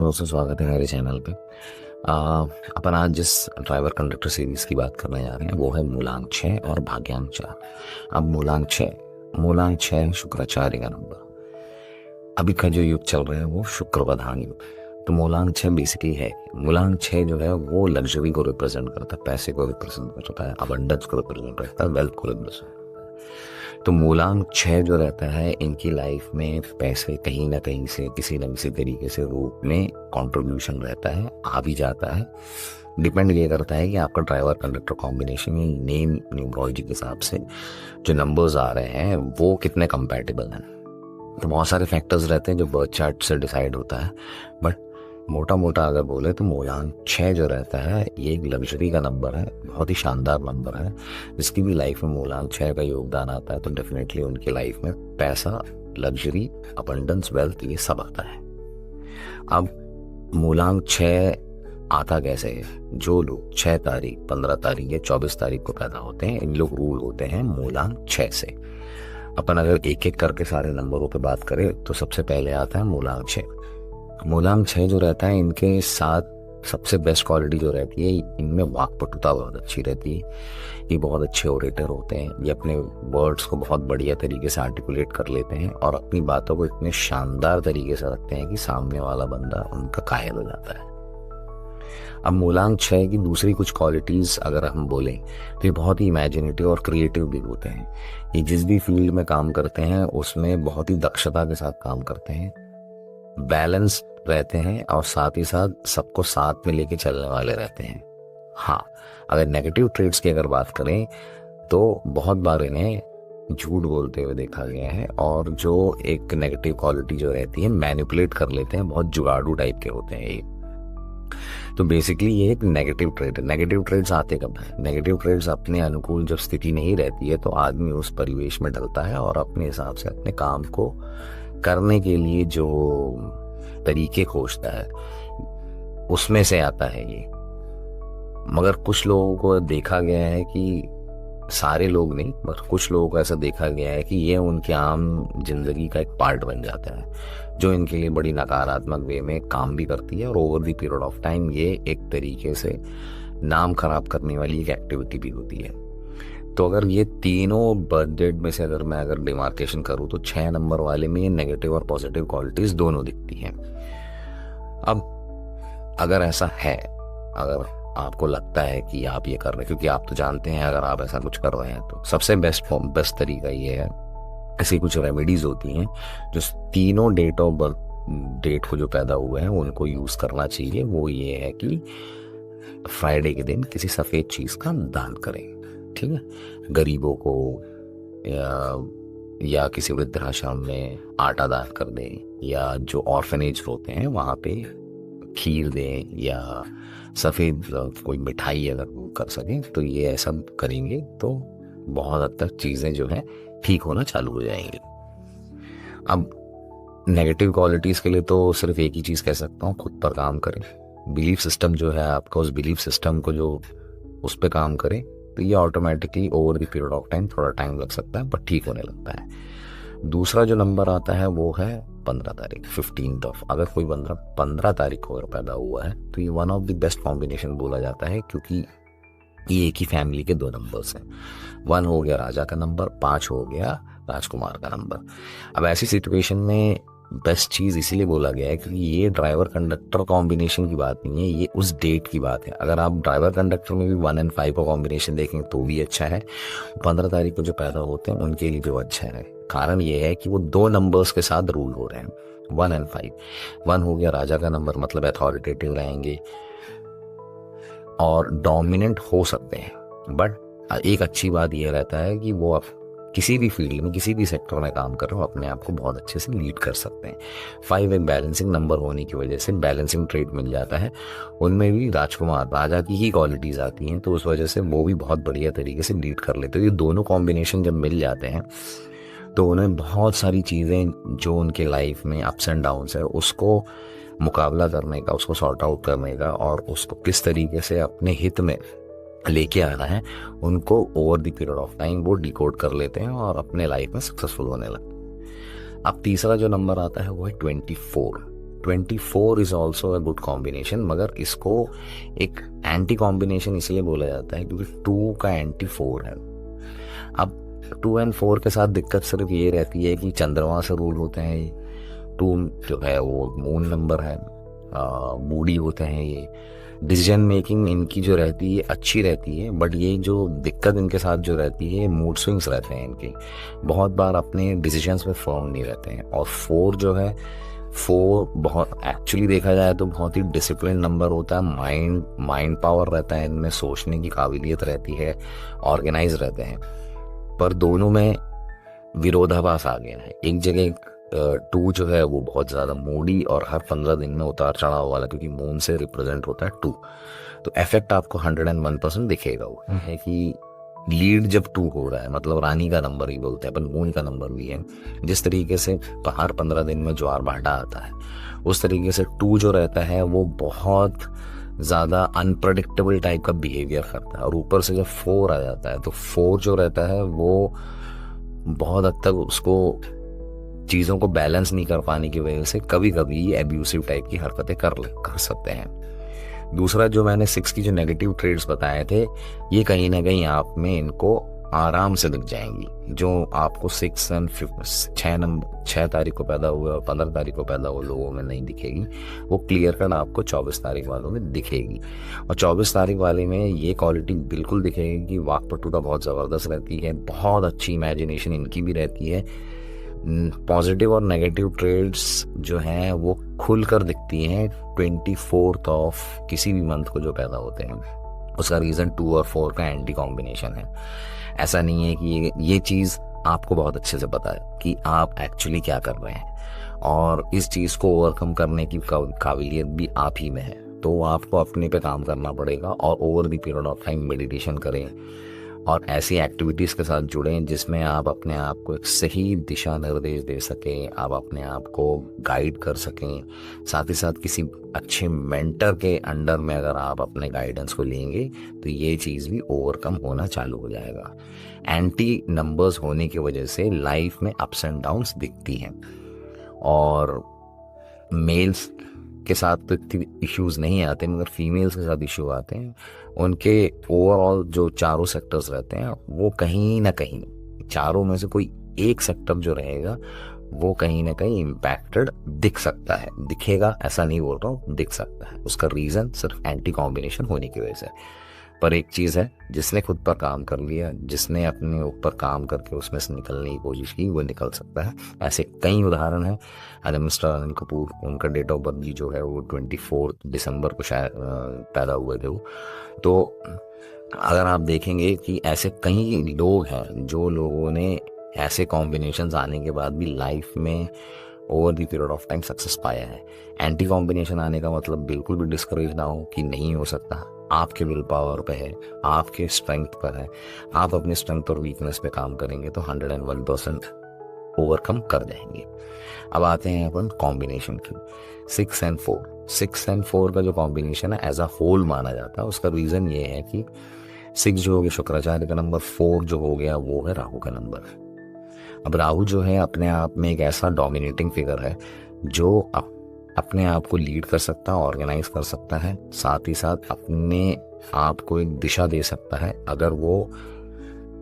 दोस्तों, स्वागत है मेरे चैनल पे। आ, अपन आज जिस ड्राइवर कंडक्टर सीरीज की बात करने जा रहे हैं वो है मूलांक 6 और भाग्यांक 4। अब मूलांक 6 शुक्राचार्य का नंबर। अभी का जो युग चल रहा है वो शुक्र प्रधान युग है। तो मूलांक 6 बेसिकली है, मूलांक 6 जो है वो लग्जरी को रिप्रेजेंट करता है, पैसे को रिप्रेजेंट करता है, अबंडेंस को रिप्रेजेंट करता है, वेल्थ को रिप्रेजेंट। तो मूलांक 6 जो रहता है इनकी लाइफ में पैसे कहीं ना कहीं से किसी न किसी तरीके से रूप में कंट्रीब्यूशन रहता है, आ भी जाता है। डिपेंड ये करता है कि आपका ड्राइवर कंडक्टर कॉम्बिनेशन में नेम न्यूमरोलॉजी के हिसाब से जो नंबर्स आ रहे हैं वो कितने कंपैटिबल हैं। तो बहुत सारे फैक्टर्स रहते हैं जो बर्थ चार्ट से डिसाइड होता है, बट मोटा मोटा अगर बोले तो मूलांक 6 जो रहता है ये एक लग्जरी का नंबर है, बहुत ही शानदार नंबर है। जिसकी भी लाइफ में मूलांक 6 का योगदान आता है तो डेफिनेटली उनकी लाइफ में पैसा, लग्जरी, अबंडेंस, वेल्थ ये सब आता है। अब मूलांक 6 आता कैसे है? जो लोग 6 तारीख, 15 तारीख या 24 तारीख को पैदा होते हैं इन लोग रूल होते हैं मूलांक 6 से। अपन अगर एक एक करके सारे नंबरों पे बात करें तो सबसे पहले आता है मूलांक 6 जो रहता है इनके साथ सबसे बेस्ट क्वालिटी जो रहती है इनमें वाक्पटुता बहुत अच्छी रहती है। ये बहुत अच्छे ओरेटर होते हैं, ये अपने वर्ड्स को बहुत बढ़िया तरीके से आर्टिकुलेट कर लेते हैं और अपनी बातों को इतने शानदार तरीके से रखते हैं कि सामने वाला बंदा उनका कायल हो जाता है। अब मूलांक 6 की दूसरी कुछ क्वालिटीज अगर हम बोलें तो ये बहुत ही इमेजिनेटिव और क्रिएटिव भी होते हैं। ये जिस भी फील्ड में काम करते हैं उसमें बहुत ही दक्षता के साथ काम करते हैं, बैलेंस रहते हैं और साथ ही साथ सबको साथ में लेके चलने वाले रहते हैं। हाँ, अगर नेगेटिव ट्रेड्स की अगर बात करें तो बहुत बार इन्हें झूठ बोलते हुए देखा गया है और जो एक नेगेटिव क्वालिटी जो रहती है मैनिपुलेट कर लेते हैं, बहुत जुगाड़ू टाइप के होते हैं ये। तो बेसिकली ये एक नेगेटिव ट्रेड है। नेगेटिव ट्रेड्स आते कब है? नेगेटिव ट्रेड्स अपने अनुकूल जब स्थिति नहीं रहती है तो आदमी उस परिवेश में डलता है और अपने हिसाब से अपने काम को करने के लिए जो तरीके खोजता है उसमें से आता है ये। मगर कुछ लोगों को देखा गया है कि, सारे लोग नहीं पर कुछ लोगों को ऐसा देखा गया है कि ये उनके आम जिंदगी का एक पार्ट बन जाता है जो इनके लिए बड़ी नकारात्मक वे में काम भी करती है और over the period of time ये एक तरीके से नाम खराब करने वाली एक एक्टिविटी भी होती है। तो अगर ये तीनों बर्थ डेट में से अगर डिमार्केशन करूँ तो 6 नंबर वाले में ये नेगेटिव और पॉजिटिव क्वालिटीज दोनों दिखती हैं। अब अगर ऐसा है, अगर आपको लगता है कि आप ये कर रहे हैं, क्योंकि आप तो जानते हैं अगर आप ऐसा कुछ कर रहे हैं तो सबसे बेस्ट तरीका ये है, ऐसी कुछ रेमेडीज होती हैं जो तीनों डेट ऑफ बर्थ डेट को जो पैदा हुए हैं उनको यूज करना चाहिए। वो ये है कि फ्राइडे के दिन किसी सफेद चीज का दान करें, ठीक है, गरीबों को या किसी वृद्धाश्रम में आटा दान कर दें या जो ऑर्फनेज होते हैं वहाँ पे खीर दें या सफ़ेद कोई मिठाई अगर वो कर सकें तो ये ऐसा करेंगे तो बहुत हद तक चीज़ें जो है ठीक होना चालू हो जाएंगी। अब नेगेटिव क्वालिटीज़ के लिए तो सिर्फ एक ही चीज़ कह सकता हूँ, खुद पर काम करें। बिलीफ सिस्टम जो है आपका, उस बिलीफ सिस्टम को जो उस पर काम करें तो ये automatically over the period of time, थोड़ा टाइम लग सकता है पर ठीक होने लगता है। दूसरा जो नंबर आता है वो है 15 तारीख, 15th ऑफ। अगर कोई बंदा 15 तारीख को अगर पैदा हुआ है तो ये one of the best combination बोला जाता है, क्योंकि ये एक ही फैमिली के 2 नंबर्स हैं। 1 हो गया राजा का नंबर, 5 हो गया राजकुमार का नंबर। अब ऐसी सिचुएशन में बेस्ट चीज़ इसीलिए बोला गया है क्योंकि ये ड्राइवर कंडक्टर कॉम्बिनेशन की बात नहीं है, ये उस डेट की बात है। अगर आप ड्राइवर कंडक्टर में भी 1 और 5 का कॉम्बिनेशन देखें तो भी अच्छा है। 15 तारीख को जो पैदा होते हैं उनके लिए जो अच्छा है, कारण ये है कि वो 2 नंबर्स के साथ रूल हो रहे हैं, 1 और 5। 1 हो गया राजा का नंबर, मतलब अथॉरिटेटिव रहेंगे और डोमिनेंट हो सकते हैं। बट एक अच्छी बात यह रहता है कि वो आप किसी भी फील्ड में, किसी भी सेक्टर में काम कर रहे हो, अपने आप को बहुत अच्छे से लीड कर सकते हैं। 5 एक बैलेंसिंग नंबर होने की वजह से बैलेंसिंग ट्रेड मिल जाता है। उनमें भी राजकुमार, राजा की ही क्वालिटीज आती हैं तो उस वजह से वो भी बहुत बढ़िया तरीके से लीड कर लेते हैं। ये दोनों कॉम्बिनेशन जब मिल जाते हैं तो उन्हें बहुत सारी चीज़ें जो उनके लाइफ में अप्स एंड डाउन्स है उसको मुकाबला करने का, उसको सॉर्ट आउट करने का और उसको किस तरीके से अपने हित में लेके आना है, उनको over the period of time वो डिकोड कर लेते हैं और अपने लाइफ में सक्सेसफुल होने लगते हैं। अब तीसरा जो नंबर आता है वो है 24। 24 is also a good combination, मगर इसको एक एंटी कॉम्बिनेशन इसलिए बोला जाता है क्योंकि 2 का एंटी 4 है। अब 2 एंड 4 के साथ दिक्कत सिर्फ ये रहती है कि चंद्रमा से रूल होते हैं ये। 2 जो है वो मून नंबर है, मूडी होते हैं ये। डिसीजन मेकिंग इनकी जो रहती है अच्छी रहती है, बट ये जो दिक्कत इनके साथ जो रहती है, मूड स्विंग्स रहते हैं इनके, बहुत बार अपने डिसीजंस में फर्म नहीं रहते हैं। और 4 जो है, 4 बहुत एक्चुअली देखा जाए तो बहुत ही डिसिप्लिन नंबर होता है। माइंड पावर रहता है इनमें, सोचने की काबिलियत रहती है, ऑर्गेनाइज रहते हैं। पर दोनों में विरोधाभास आ गया है। एक जगह 2 जो है वो बहुत ज़्यादा मूडी और हर 15 दिन में उतार चढ़ाव वाला, क्योंकि मून से रिप्रेजेंट होता है 2, तो इफेक्ट आपको 101% दिखेगा। वो है कि लीड जब 2 हो रहा है, मतलब रानी का नंबर ही बोलते हैं अपन, मून का नंबर भी है। जिस तरीके से हर 15 दिन में ज्वार भाटा आता है, उस तरीके से 2 जो रहता है वो बहुत ज़्यादा अनप्रडिक्टेबल टाइप का बिहेवियर करता है। और ऊपर से जब 4 आ जाता है, तो 4 जो रहता है वो बहुत हद तक उसको चीज़ों को बैलेंस नहीं कर पाने की वजह से कभी कभी एब्यूसिव टाइप की हरकतें कर सकते हैं। दूसरा जो मैंने 6 की जो नेगेटिव ट्रेड्स बताए थे, ये कहीं ना कहीं आप में इनको आराम से दिख जाएंगी। जो आपको 6 एंड 6 तारीख को पैदा हुए और 15 तारीख को पैदा हुए लोगों में नहीं दिखेगी, वो क्लियर कट आपको 24 तारीख वालों में दिखेगी। और 24 तारीख वाले में ये क्वालिटी बिल्कुल दिखेगी कि वाक्पटुता बहुत ज़बरदस्त रहती है, बहुत अच्छी इमेजिनेशन इनकी भी रहती है। पॉजिटिव और नेगेटिव ट्रेड्स जो हैं वो खुलकर दिखती हैं 24th ऑफ किसी भी मंथ को जो पैदा होते हैं। उसका रीज़न 2 और 4 का एंटी कॉम्बिनेशन है। ऐसा नहीं है कि ये चीज़ आपको बहुत अच्छे से पता है कि आप एक्चुअली क्या कर रहे हैं, और इस चीज़ को ओवरकम करने की काबिलियत भी आप ही में है। तो आपको अपने पे काम करना पड़ेगा और over the period of time meditation करें और ऐसी एक्टिविटीज़ के साथ जुड़ें जिसमें आप अपने आप को एक सही दिशा निर्देश दे सकें, आप अपने आप को गाइड कर सकें। साथ ही साथ किसी अच्छे मेंटर के अंडर में अगर आप अपने गाइडेंस को लेंगे तो ये चीज़ भी ओवरकम होना चालू हो जाएगा। एंटी नंबर्स होने की वजह से लाइफ में अप्स एंड डाउन्स दिखती हैं, और मेल्स के साथ तो इतने इश्यूज नहीं आते, मगर फीमेल्स के साथ इशू आते हैं। उनके ओवरऑल जो चारों सेक्टर्स रहते हैं वो कहीं ना कहीं, चारों में से कोई एक सेक्टर जो रहेगा वो कहीं ना कहीं इम्पैक्टेड दिख सकता है। दिखेगा ऐसा नहीं बोल रहा हूँ, दिख सकता है। उसका रीज़न सिर्फ एंटी कॉम्बिनेशन होने की वजह से। पर एक चीज़ है, जिसने खुद पर काम कर लिया, जिसने अपने ऊपर काम करके उसमें से निकलने की कोशिश की, वो निकल सकता है। ऐसे कई उदाहरण हैं। मिस्टर अनिल कपूर, उनका डेट ऑफ बर्थ भी जो है वो 24 दिसंबर को शायद पैदा हुए थे वो। तो अगर आप देखेंगे कि ऐसे कई लोग हैं जो लोगों ने ऐसे कॉम्बिनेशंस आने के बाद भी लाइफ में over the period of time success पाया है। एंटी कॉम्बिनेशन आने का मतलब बिल्कुल भी डिस्करेज ना हो कि नहीं हो सकता। आपके विल पावर पे है, आपके स्ट्रेंथ पर है। आप अपने स्ट्रेंथ और वीकनेस पे काम करेंगे तो 101% ओवरकम कर जाएंगे। अब आते हैं अपन कॉम्बिनेशन की। 6 एंड 4, 6 एंड 4 का जो कॉम्बिनेशन है एज अ होल माना जाता है। उसका रीज़न ये है कि 6 जो हो गया शुक्राचार्य का नंबर, 4 जो हो गया वो है राहु का नंबर। अब राहु जो है अपने आप में एक ऐसा डोमिनेटिंग फिगर है जो अपने आप को लीड कर सकता है, ऑर्गेनाइज कर सकता है, साथ ही साथ अपने आप को एक दिशा दे सकता है अगर वो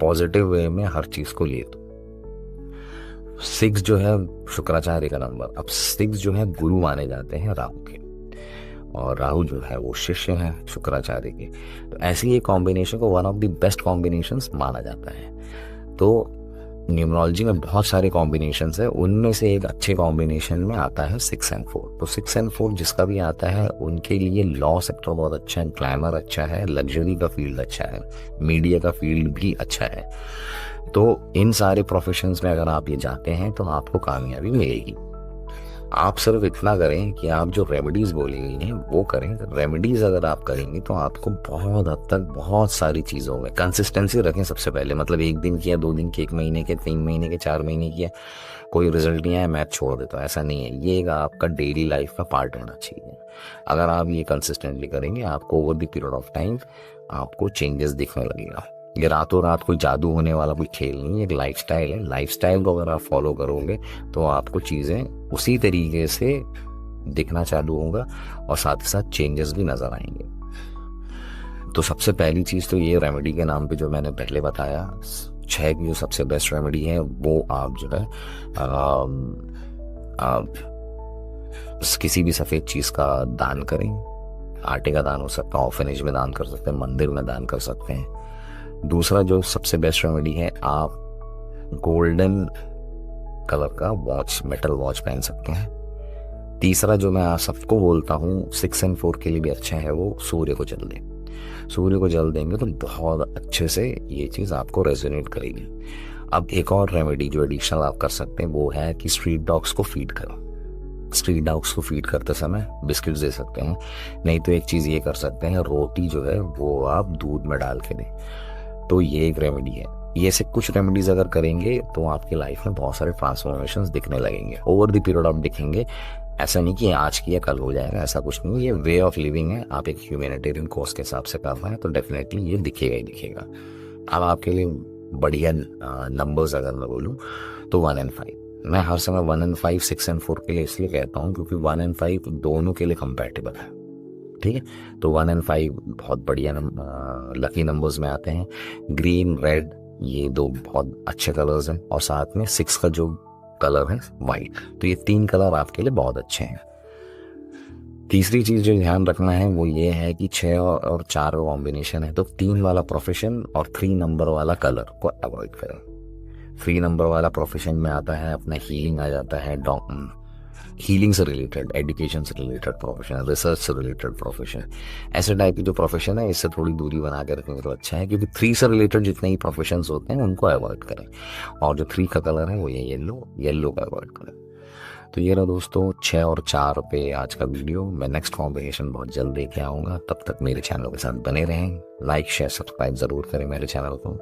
पॉजिटिव वे में हर चीज़ को ले तो। 6 जो है शुक्राचार्य का नंबर। अब 6 जो है गुरु माने जाते हैं राहु के, और राहु जो है वो शिष्य है शुक्राचार्य के। तो ऐसी एक कॉम्बिनेशन को one of the best combinations माना जाता है। तो न्यूमरोलॉजी में बहुत सारे कॉम्बिनेशंस है, उनमें से एक अच्छे कॉम्बिनेशन में आता है 6 एंड 4। तो 6 एंड 4 जिसका भी आता है उनके लिए लॉ सेक्टर बहुत अच्छा है, ग्लैमर अच्छा है, लग्जरी का फील्ड अच्छा है, मीडिया का फील्ड भी अच्छा है। तो इन सारे प्रोफेशंस में अगर आप ये जाते हैं तो आपको कामयाबी मिलेगी। आप सिर्फ इतना करें कि आप जो रेमेडीज़ बोली गई हैं वो करें। रेमेडीज़ अगर आप करेंगे तो आपको बहुत हद तक बहुत सारी चीज़ों में कंसिस्टेंसी रखें सबसे पहले। मतलब 1 दिन किया, 2 दिन किया, 1 महीने के, 3 महीने के, 4 महीने किया, कोई रिजल्ट नहीं आया, मैच छोड़ देता हूँ, ऐसा नहीं है। ये एक आपका डेली लाइफ का पार्ट होना चाहिए। अगर आप ये कंसिस्टेंटली करेंगे आपको over the period of time आपको चेंजेस दिखने लगेगा। ये रातों रात कोई जादू होने वाला कोई खेल नहीं है, एक लाइफस्टाइल है। लाइफस्टाइल को अगर आप फॉलो करोगे तो आपको चीज़ें उसी तरीके से दिखना चालू होगा और साथ ही साथ चेंजेस भी नज़र आएंगे। तो सबसे पहली चीज़ तो ये रेमेडी के नाम पे जो मैंने पहले बताया, 6 की जो सबसे बेस्ट रेमेडी है वो आप जो है किसी भी सफ़ेद चीज़ का दान करें। आटे का दान हो सकता है, ऑर्फनेज में दान कर सकते हैं, मंदिर में दान कर सकते हैं। दूसरा जो सबसे बेस्ट रेमेडी है, आप गोल्डन कलर का वॉच, मेटल वॉच पहन सकते हैं। तीसरा जो मैं आप सबको बोलता हूँ 6 और 4 के लिए भी अच्छा है, वो सूर्य को जल दें। सूर्य को जल देंगे तो बहुत अच्छे से ये चीज़ आपको रेजोनेट करेगी। अब एक और रेमेडी जो एडिशनल आप कर सकते हैं वो है कि स्ट्रीट डॉग्स को फीड करो। स्ट्रीट डॉग्स को फीड करते समय बिस्किट्स दे सकते हैं, नहीं तो एक चीज़ ये कर सकते हैं, रोटी जो है वो आप दूध में डाल के दें। तो ये एक रेमेडी है। ये से कुछ रेमेडीज अगर करेंगे तो आपकी लाइफ में बहुत सारे ट्रांसफॉर्मेशंस दिखने लगेंगे, ओवर द पीरियड ऑफ दिखेंगे। ऐसा नहीं कि आज किया कल हो जाएगा, ऐसा कुछ नहीं। ये वे ऑफ लिविंग है, आप एक ह्यूमैनिटेरियन कॉज के हिसाब से कर रहे हैं तो डेफिनेटली ये दिखेगा ही दिखेगा। अब आपके लिए बढ़िया नंबर्स अगर मैं बोलूँ तो 1 और 5, मैं हर समय 1 और 5, 6 और 4 के लिए इसलिए कहता हूँ क्योंकि 1 और 5 दोनों के लिए कंपैटिबल है। ठीक है, तो 1 और 5 बहुत बढ़िया लकी नंबर्स में आते हैं। ग्रीन, रेड, ये 2 बहुत अच्छे कलर्स हैं, और साथ में 6 का जो कलर है वाइट, तो ये 3 कलर आपके लिए बहुत अच्छे हैं। तीसरी चीज़ जो ध्यान रखना है वो ये है कि 6 और 4 का कॉम्बिनेशन है, तो 3 वाला प्रोफेशन और 3 नंबर वाला कलर को अवॉइड करें। 3 नंबर वाला प्रोफेशन में आता है अपना हीलिंग, आ जाता है हीलिंग से रिलेटेड, एजुकेशन से रिलेटेड प्रोफेशन, रिसर्च से रिलेटेड प्रोफेशन, ऐसे टाइप की जो प्रोफेशन है इससे थोड़ी दूरी बना के रखेंगे तो अच्छा है, क्योंकि 3 से रिलेटेड जितने ही प्रोफेशंस होते हैं उनको अवॉइड करें। और जो 3 का कलर है वो ये येलो का अवॉइड करें। तो ये रहा दोस्तों 6 और 4 पे आज का वीडियो। मैं नेक्स्ट कॉम्बिनेशन बहुत जल्द लेके आऊँगा, तब तक मेरे चैनल के साथ बने रहें। लाइक, शेयर, सब्सक्राइब ज़रूर करें मेरे चैनल को।